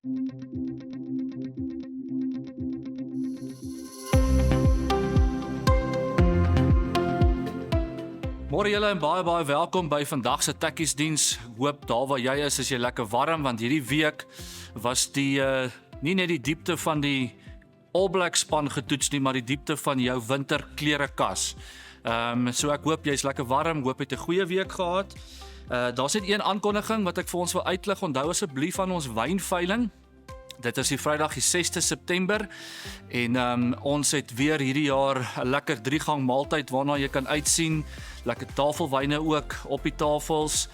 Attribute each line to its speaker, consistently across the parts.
Speaker 1: Môre julle en baie welkom by vandag se Tekkiesdiens. Hoop daar waar jy is jy lekker warm, want hierdie week was die nie net die diepte van die All Black span getoets nie, maar die diepte van jou winterklerekas. So ek hoop jy's lekker warm, hoop jy het 'n goeie week gehad. Daar's net een aankondiging wat ek vir ons wil uitlig. Onthou asseblief aan ons wynveiling. Dit is die Vrydag die 6de September en ons het weer hierdie jaar 'n lekker 3-gang maaltyd waarna jy kan uitsien. Lekker tafelwyne ook op die tafels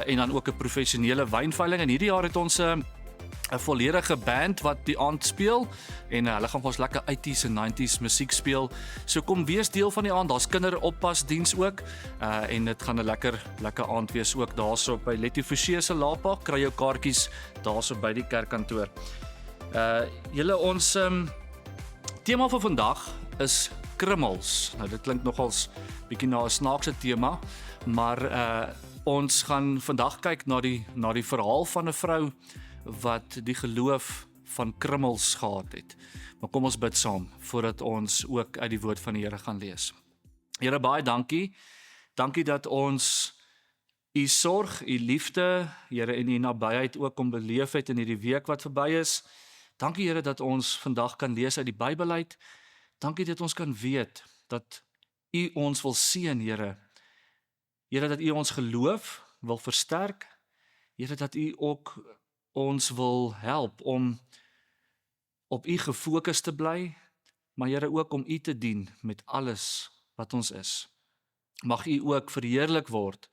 Speaker 1: en dan ook 'n professionele wynveiling. En hierdie jaar het ons 'n volledige band wat die aand speel en hulle gaan vir ons lekker 80s en 90s musiek speel. So kom wees deel van die aand. Daar's kinderoppasdiens ook en dit gaan 'n lekker aand wees ook daarso by Letty Forsie se Laapak. Kry jou kaartjies daarso by die kerkkantoor. Julle ons tema vir vandag is krummels. Nou dit klink nogals bietjie na 'n snaakse tema, maar ons gaan vandag kyk na die verhaal van 'n vrou wat die geloof van krummels gehad het. Maar kom ons bid saam voordat ons ook uit die woord van die Here gaan lees. Here, baie dankie. Dankie dat ons u sorg, u liefde, Here, en u nabyheid ook kom beleef het in hierdie week wat verby is. Dankie Here dat ons vandag kan lees uit die Bybel uit. Dankie dat ons kan weet dat u ons wil seën, Here. Here, dat u ons geloof wil versterk. Here, dat u ook ons wil help om op u gefokus te bly, maar Here ook om u te dien met alles wat ons is. Mag u ook verheerlik word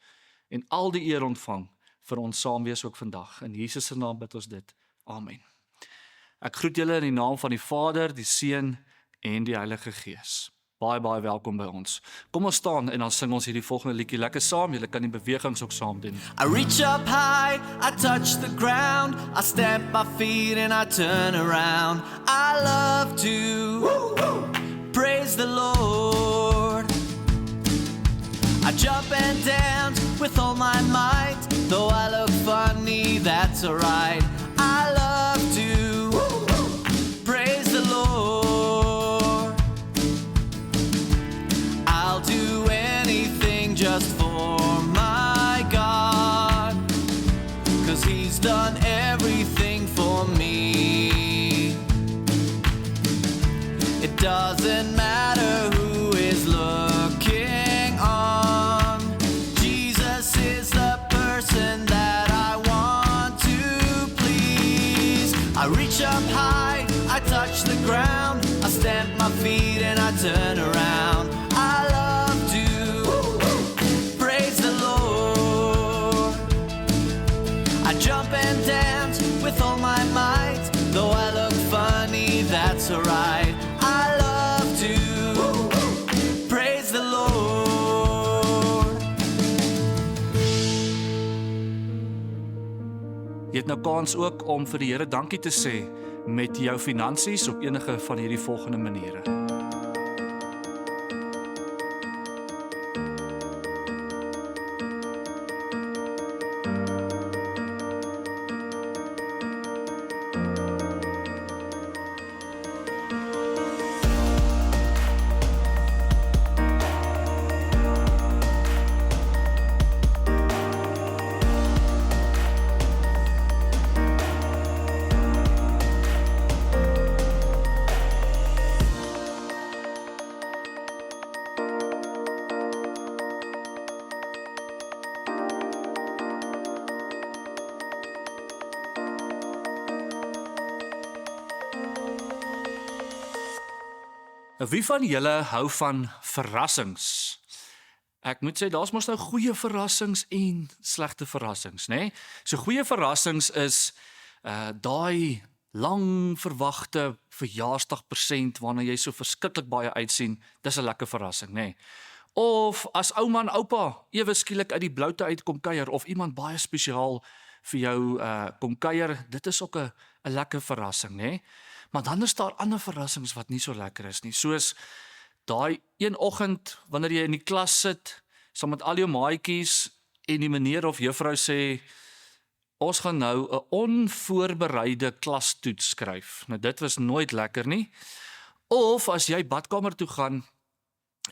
Speaker 1: en al die eer ontvang vir ons saam wees ook vandag. In Jesus se naam bid ons dit. Amen. Ek groet julle in die naam van die Vader, die Seun en die Heilige Gees. Baie welkom by ons. Kom ons staan en dan sing ons hierdie volgende liedjie lekker saam. Julle kan die bewegings ook saam doen.
Speaker 2: I reach up high, I touch the ground, I stamp my feet and I turn around. I love to praise the Lord. I jump and dance with all my might, though I look funny, that's alright. I love to praise the Lord. I'll do anything just for my God, 'cause he's done everything for me. It doesn't matter who is looking on, Jesus is the person that I want to please. I reach up high, I touch the ground, I stamp my feet and I turn around. I love to praise the Lord. I jump and dance with all my might, though I look funny, that's alright. I love to praise the Lord.
Speaker 1: Jy het nou kans ook om vir die Here dankie te sê met jou finansies op enige van hierdie volgende maniere. Wie van julle hou van verrassings? Ek moet sê, daar's mos nou goeie verrassings en slegte verrassings, né? So goeie verrassings is daai lang verwagte verjaarsdagpresent waarna jy so verskriklik baie uitsien. Dis 'n lekker verrassing, né? Of as ouma en oupa ewe skielik uit die bloute uitkom kuier of iemand baie spesiaal vir jou kom kuier, dit is ook 'n lekker verrassing, né? Maar dan is daar ander verrassings wat nie so lekker is nie. Soos daai een oggend wanneer jy in die klas sit saam met al jou maatjies en die meneer of juffrou sê, Ons gaan nou 'n onvoorbereide klastoets skryf. Nou dit was nooit lekker nie. Of as jy badkamer toe gaan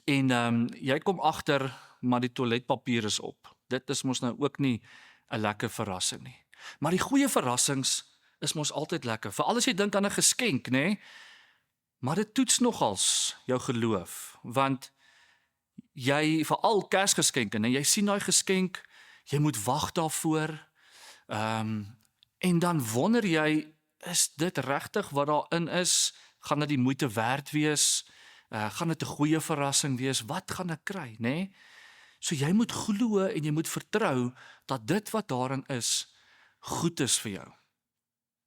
Speaker 1: en jy kom agter maar die toiletpapier is op. Dit is mos nou ook nie 'n lekker verrassing nie. Maar die goeie verrassings is mos altyd lekker. Veral as jy dink aan 'n geskenk, nê? Maar dit toets nogals jou geloof, want jy veral Kersgeskenke, nê, jy sien daai geskenk, jy moet wag daarvoor. En dan wonder jy, is dit regtig wat daarin is? Gaan dit die moeite werd wees? Gaan dit 'n goeie verrassing wees? Wat gaan ek kry, nê? So jy moet glo en jy moet vertrou dat dit wat daarin is, goed is vir jou.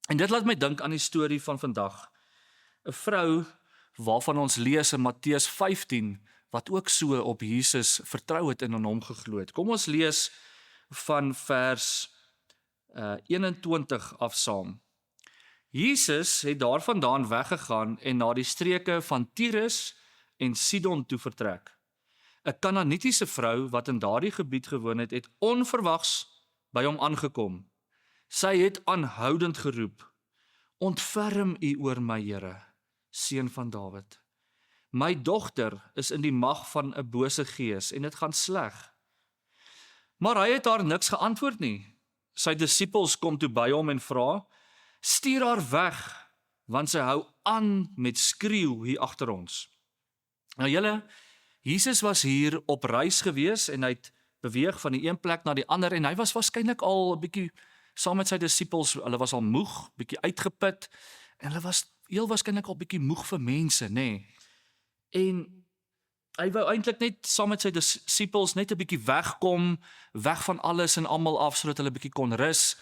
Speaker 1: En dit laat my dink aan die storie van vandag. 'n Vrou waarvan ons lees in Matteus 15, wat ook so op Jesus vertrou het en aan hom geglo het. Kom ons lees van vers 21 af saam. Jesus het daarvandaan weggegaan en na die streke van Tyrus en Sidon toe vertrek. 'n Kanaanitiese vrou wat in daardie gebied gewoon het, het onverwags by hom aangekom. Sy het aanhoudend geroep: "Ontferm u oor my, Here, seun van Dawid. My dogter is in die mag van 'n bose gees en dit gaan sleg." Maar hy het haar niks geantwoord nie. Sy disippels kom toe by hom en vra: "Stuur haar weg, want sy hou aan met skreeu hier agter ons." Nou julle, Jesus was hier op reis gewees en hy het beweeg van die een plek na die ander en hy was waarskynlik al 'n bietjie saam met sy disippels, hulle was al moeg, bietjie uitgeput en hulle was heel waarskynlik al bietjie moeg vir mense, nê. En hy wou eintlik net saam met sy disippels net 'n bietjie wegkom, weg van alles en almal af sodat hulle bietjie kon rus.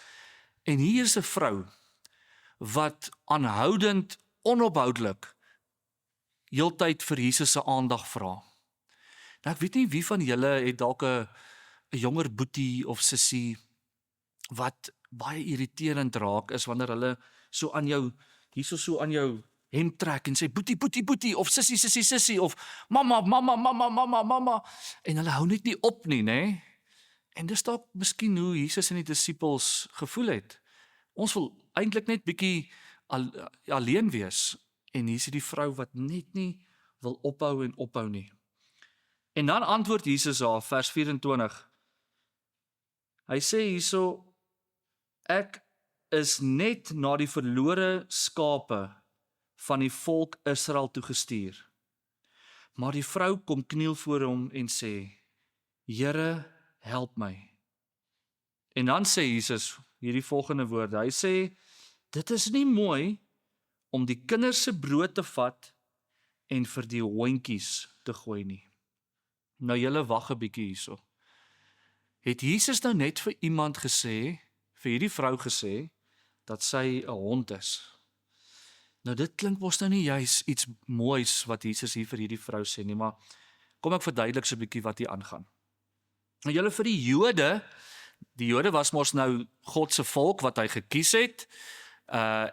Speaker 1: En hier is 'n vrou wat aanhoudend, onophoudelik heeltyd vir Jesus se aandag vra. Nou ek weet nie wie van julle het dalk 'n jonger boetie of sussie wat baie irriterend raak is wanneer hulle so aan jou hierso so aan jou hemp trek en sê boetie of sissie of mamma en hulle hou net nie op nie, nê? En dis dalk miskien hoe Jesus en die disippels gevoel het. Ons wil eintlik net bietjie alleen wees en hier is die vrou wat net nie wil ophou nie. En dan antwoord Jesus haar, vers 24. Hy sê hierso: "Ek is net na die verlore skape van die volk Israel toegestuur." Maar die vrou kom kniel voor hom en sê: "Here, help my." En dan sê Jesus hierdie volgende woorde. Hy sê: "Dit is nie mooi om die kinders se brood te vat en vir die hondjies te gooi nie." Nou julle wag 'n bietjie hierso. Het Jesus nou net vir iemand gesê, vir hierdie vrou gesê, dat sy 'n hond is? Nou dit klink mos nou nie juis iets moois wat Jesus hier vir hierdie vrou sê nie, maar kom ek verduidelik so 'n bietjie wat hier aangaan. Nou julle, vir die Jode was mos nou God se volk wat hy gekies het,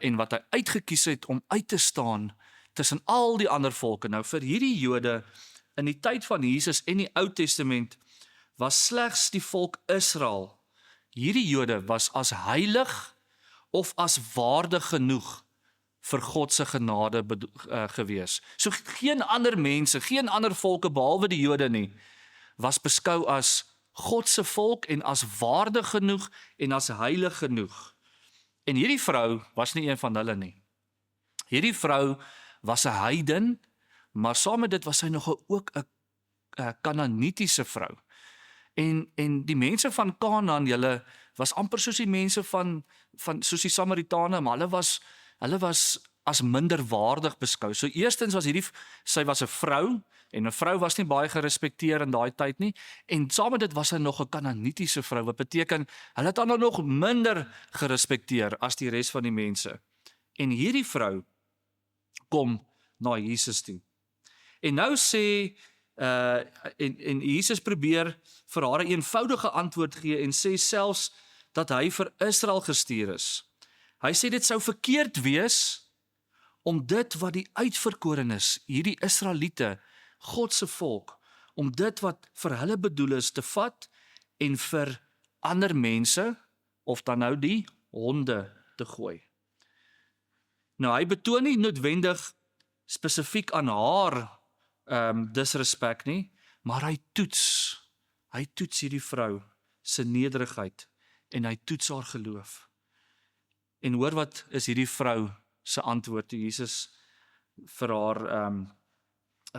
Speaker 1: en wat hy uitgekies het om uit te staan tussen al die ander volke. Nou vir hierdie Jode in die tyd van Jesus en die Ou Testament was slegs die volk Israel. Hierdie Jode was as heilig of as waardig genoeg vir God se genade gewees. So geen ander mense, geen ander volke behalwe die Jode nie, was beskou as God se volk en as waardig genoeg en as heilig genoeg. En hierdie vrou was nie een van hulle nie. Hierdie vrou was 'n heiden, maar saam met dit was sy nog ook 'n Kanaanitiese vrou. En die mense van Kanaan, hulle was amper soos die mense van soos die Samaritane, maar hulle was as minderwaardig beskou. So eerstens was sy was 'n vrou, en 'n vrou was nie baie gerespekteer in daai tyd nie, en saam met dit was sy nog 'n Kanaanitiese vrou, wat beteken, hulle het haar nog minder gerespekteer as die res van die mense. En hierdie vrou kom na Jesus toe. En nou sê, en Jesus probeer vir haar 'n eenvoudige antwoord gee, en sê selfs dat hy vir Israel gestuur is. Hy sê dit sou verkeerd wees om dit wat die uitverkorenes, hierdie Israeliete, God se volk, om dit wat vir hulle bedoel is te vat en vir ander mense of dan nou die honde te gooi. Nou, hy betoon nie noodwendig spesifiek aan haar disrespek nie, maar hy toets hierdie vrou se nederigheid en hy toets haar geloof. En hoor wat is hierdie vrou se antwoord toe Jesus vir haar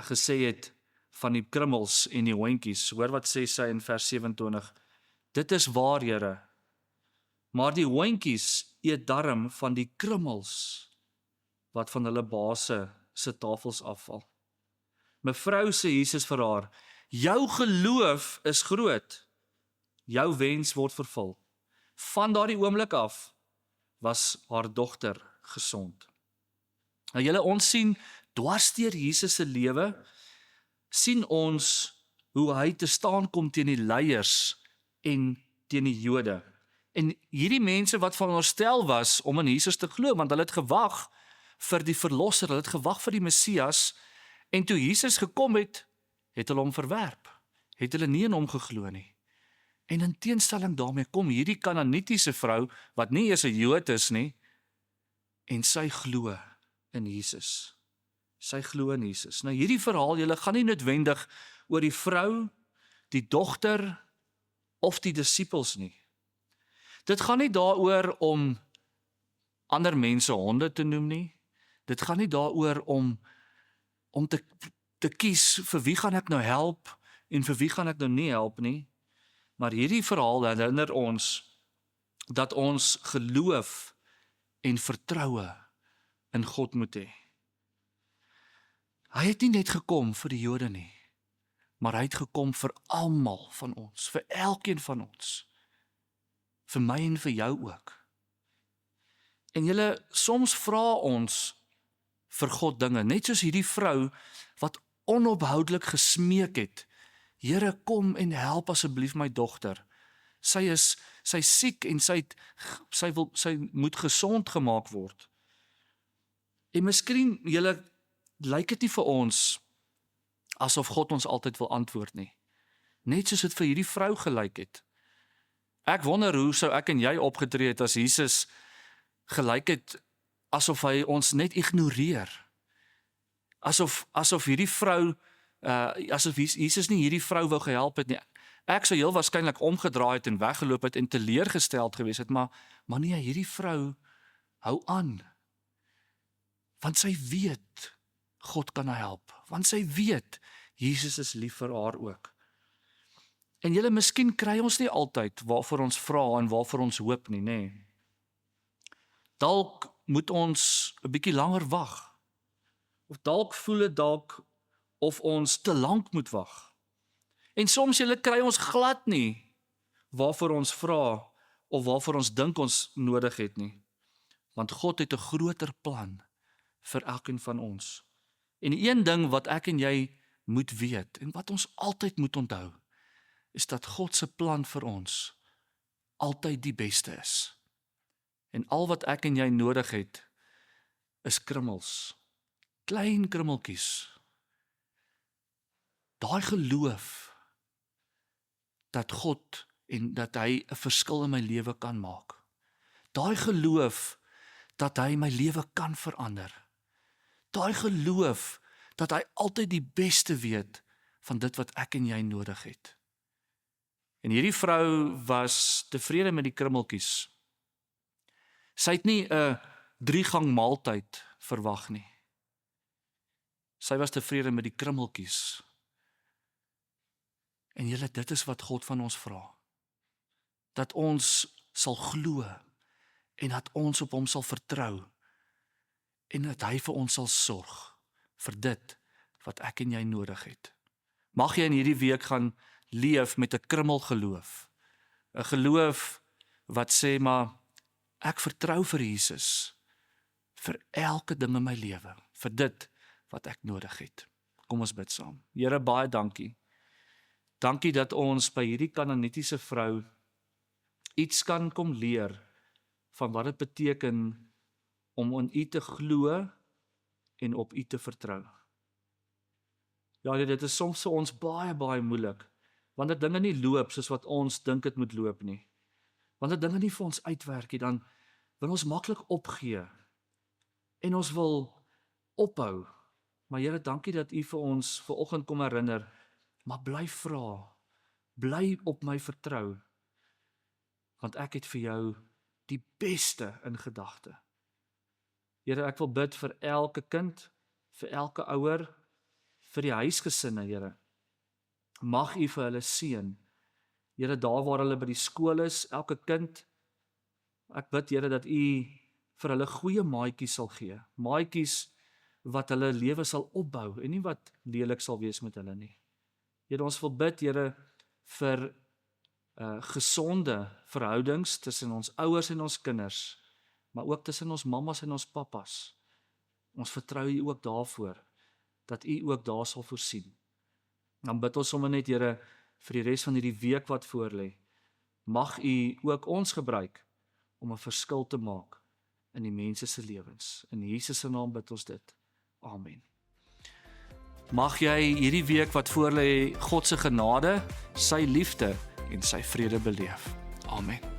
Speaker 1: gesê het van die krummels en die hondjies. Hoor wat sê sy in vers 27. Dit is waar, Here, maar die hondjies eet darm van die krummels wat van hulle baase se tafels afval. Mevrou, sê Jesus vir haar, jou geloof is groot. Jou wens word vervul. Van daardie oomblik af was haar dogter gesond. Nou julle, ons sien dwars deur Jesus se lewe, sien ons hoe hy te staan kom teen die leiers en teen die Jode. En hierdie mense wat veronderstel was om in Jesus te glo, want hulle het gewag vir die verlosser, hulle het gewag vir die Messias, en toe Jesus gekom het, het hulle hom verwerp, het hulle nie in hom geglo nie. En in teenstelling daarmee kom hierdie Kanaanitiese vrou, wat nie eers 'n Jood is nie, en sy glo in Jesus. Sy glo in Jesus. Nou hierdie verhaal, julle gaan nie noodwendig oor die vrou, die dogter of die disippels nie. Dit gaan nie daaroor om ander mense honde te noem nie. Dit gaan nie daaroor om te kies vir wie gaan ek nou help en vir wie gaan ek nou nie help nie. Maar hierdie verhaal herinner ons dat ons geloof en vertroue in God moet hê. Hy het nie net gekom vir die Jode nie, maar hy het gekom vir almal van ons, vir elkeen van ons. Vir my en vir jou ook. En julle, soms vra ons vir God dinge, net soos hierdie vrou wat onophoudelik gesmeek het, Here, kom en help asseblief my dogter. Sy is siek en sy moet gesond gemaak word. En miskien, julle, lyk dit nie vir ons asof God ons altyd wil antwoord nie. Net soos dit vir hierdie vrou gelyk het. Ek wonder hoe sou ek en jy opgetree het as Jesus gelyk het asof hy ons net ignoreer. Asof hierdie vrou asof Jesus nie hierdie vrou wou gehelp het nie. Ek sou heel waarskynlik omgedraai het en weggeloop het en teleurgesteld gewees het, maar nee, hierdie vrou hou aan. Want sy weet God kan haar help, want sy weet Jesus is lief vir haar ook. En julle, miskien kry ons nie altyd waarvoor ons vra en waarvoor ons hoop nie, nê. Dalk moet ons 'n bietjie langer wag. Of dalk voel dit dalk of ons te lank moet wag. En soms julle kry ons glad nie waarvoor ons vra of waarvoor ons dink ons nodig het nie. Want God het 'n groter plan vir elkeen van ons. En die een ding wat ek en jy moet weet en wat ons altyd moet onthou, is dat God se plan vir ons altyd die beste is. En al wat ek en jy nodig het, is krummels, klein krummeltjies. Daai geloof dat God en dat hy 'n verskil in my lewe kan maak. Daai geloof dat hy my lewe kan verander. Daai geloof dat hy altyd die beste weet van dit wat ek en jy nodig het. En hierdie vrou was tevrede met die krummeltjies. Sy het nie 'n 3-gang maaltyd verwag nie. Sy was tevrede met die krummeltjies. En julle, dit is wat God van ons vra. Dat ons sal glo en dat ons op hom sal vertrou en dat hy vir ons sal sorg vir dit wat ek en jy nodig het. Mag jy in hierdie week gaan leef met 'n krummelgeloof. 'n Geloof wat sê, maar ek vertrou vir Jesus vir elke ding in my lewe, vir dit wat ek nodig het. Kom ons bid saam. Here, baie dankie. Dankie dat ons by hierdie Kanaanitiese vrou iets kan kom leer van wat dit beteken om in U te glo en op U te vertrou. Ja, dit is soms vir ons baie moeilik, wanneer dinge nie loop soos wat ons dink dit moet loop nie. wanneer dinge nie vir ons uitwerk nie, dan wil ons maklik opgee en ons wil ophou. Maar Here, dankie dat U vir ons vanoggend kom herinner, maar bly vra, bly op my vertrou, want ek het vir jou die beste in gedagte. Here, ek wil bid vir elke kind, vir elke ouer, vir die huisgesinne, Here. Mag U vir hulle seën. Here, daar waar hulle by die skool is, elke kind, ek bid, Here, dat U vir hulle goeie maatjies sal gee. Maatjies wat hulle lewe sal opbou en nie wat lelik sal wees met hulle nie. Here, ons wil bid, Here, vir gesonde verhoudings tussen ons ouers en ons kinders, maar ook tussen ons mammas en ons pappas. Ons vertrou U ook daarvoor, dat U ook daar sal voorsien. Dan bid ons sommer net, Here, vir die res van hierdie week wat voor lê. Mag U ook ons gebruik om 'n verskil te maak in die mense se lewens. In Jesus se naam bid ons dit. Amen. Mag jy hierdie week wat voor lê God se genade, sy liefde en sy vrede beleef. Amen.